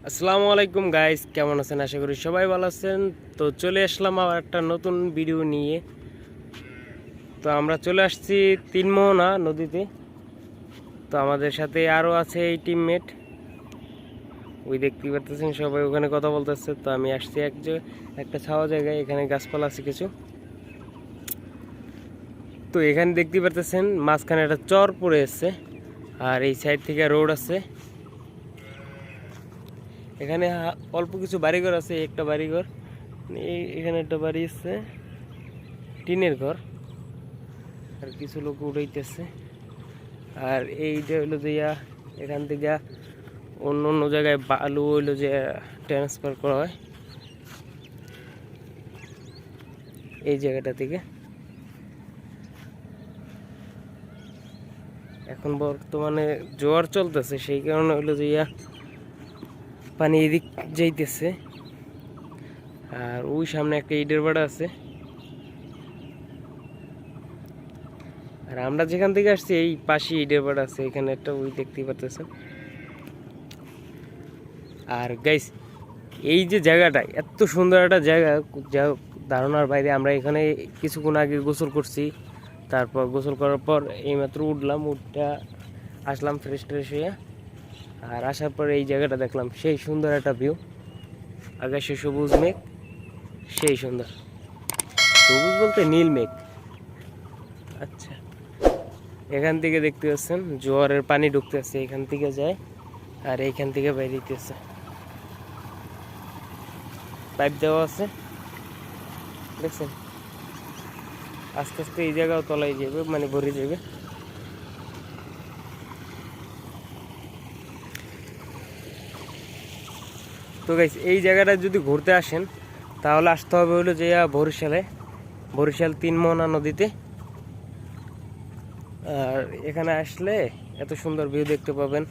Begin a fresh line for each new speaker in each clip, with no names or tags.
আসসালামু আলাইকুম গাইস, কেমন আছেন? আশা করি সবাই ভালো আছেন। তো চলে আসলাম আবার একটা নতুন ভিডিও নিয়ে। তো আমরা চলে আসছি তিনমোহনা নদীতে। তো আমাদের সাথে আরও আছে এই টিমমেট, ওই দেখতে পাচ্ছেন সবাই ওখানে কথা বলতেছে। তো আমি আসছি একটা ছাওয়া জায়গায়, এখানে গাছপালা আছে কিছু। তো এখানে দেখতে পাচ্ছেন মাঝখানে একটা চর পড়ে আছে, আর এই সাইড থেকে রোড আছে। এখানে অল্প কিছু বাড়িঘর আছে, একটা বাড়িঘর এখানে একটা বাড়ি আছে টিনের ঘর, আর কিছু লোক উঠাইতেছে। আর এইটা হইলো যে এখান থেকে অন্য অন্য জায়গায় বালু হইলো যে ট্রান্সফার করা হয় এই জায়গাটা থেকে। এখন বর্তমানে জোয়ার চলতেছে, সেই কারণে হইলো যে পানি এদিক যাইতেছে। আর ওই সামনে একটা ইটের বাড়া আছে। আর আমরা যেখান থেকে আসছি এই পাশে ইটের বাড়া আছে, এখানে একটা ওই দেখতেই পাচ্ছেন। আর গাইস, এই যে জায়গাটা এত সুন্দর একটা জায়গা, যা ধারণার বাইরে। আমরা এখানে কিছুক্ষণ আগে গোসল করছি, তারপর গোসল করার পর এইমাত্র উঠটা আসলাম ফ্রেশ হয়ে। আর আসার পর এই জায়গাটা দেখলাম, সেই সুন্দর একটা ভিউ। আকাশে সবুজ মেঘ, সেই সুন্দর। সবুজ বলতে নীল মেঘ। আচ্ছা, এখান থেকে দেখতে পাচ্ছেন জোয়ারের পানি ঢুকতেছে, এখান থেকে যায় আর এইখান থেকে বেরিয়েছে। পাইপ দেওয়া আছে, দেখছেন? আস্তে আস্তে এই জায়গাও তলায় যাবে, মানে ভরে যাবে। তো গাইস, এই জায়গাটা যদি ঘুরতে আসেন তাহলে আসতে হবে হলো যে বরিশাল তিনমোহনা নদীতে। আর এখানে আসলে এত সুন্দর ভিউ দেখতে পাবেন।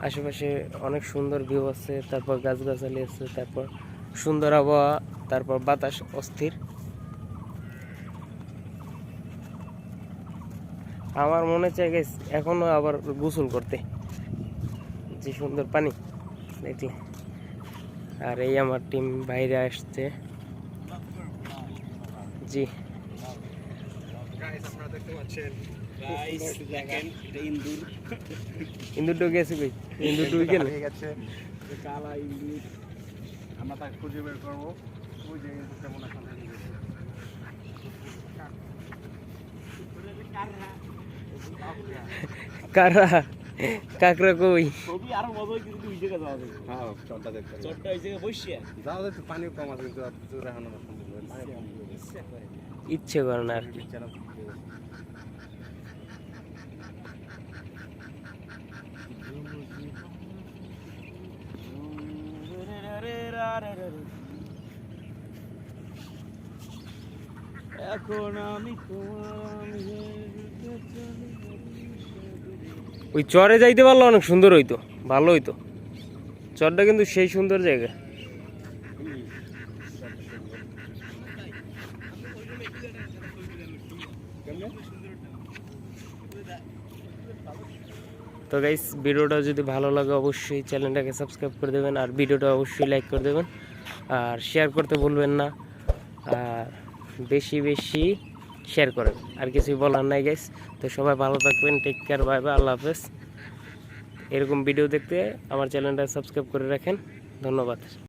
আশেপাশে অনেক সুন্দর ভিউ আছে, তারপর গাছগাছালি আছে, তারপর সুন্দর আবহাওয়া, তারপর বাতাস অস্থির। আমার মনে চাই গাইস এখনো আবার গোসল করতে, যে সুন্দর পানি দেখলে। আর এই আমার টিম বাইরে আসছে। জি ইন্দুরটা গেছে কই? ইন্দুরটা গেল
কালা ইন্দুর, আমরা তাকে খুঁজে বের করবো। ওই যে কেমন
কারা কাকরা কই?
ছবি আরো মজা হয়, কিন্তু ওই জায়গায় যাওয়া যায়। হ্যাঁ, চটটা দেখতে চটটা ওই জায়গায় বসে যাওয়া যায়। পানিও কম আছে, কিন্তু এখন
ইচ্ছে করে না আর কি।
এখন আমি
ওই চরে যাইতে পারলে অনেক সুন্দর হইতো, ভালো হইতো। চরটা কিন্তু সেই সুন্দর জায়গা। তো গাইস, ভিডিওটা যদি ভালো লাগে অবশ্যই চ্যানেলটাকে সাবস্ক্রাইব করে দেবেন, আর ভিডিওটা অবশ্যই লাইক করে দেবেন, আর শেয়ার করতে ভুলবেন না। আর বেশি বেশি শেয়ার করবেন। আর কিছুই বলার নাই গাইস। তো সবাই ভালো থাকবেন, টেক কেয়ার, বাই বাই, আল্লাহ হাফেজ। এরকম ভিডিও দেখতে আমার চ্যানেলটা সাবস্ক্রাইব করে রাখেন। ধন্যবাদ।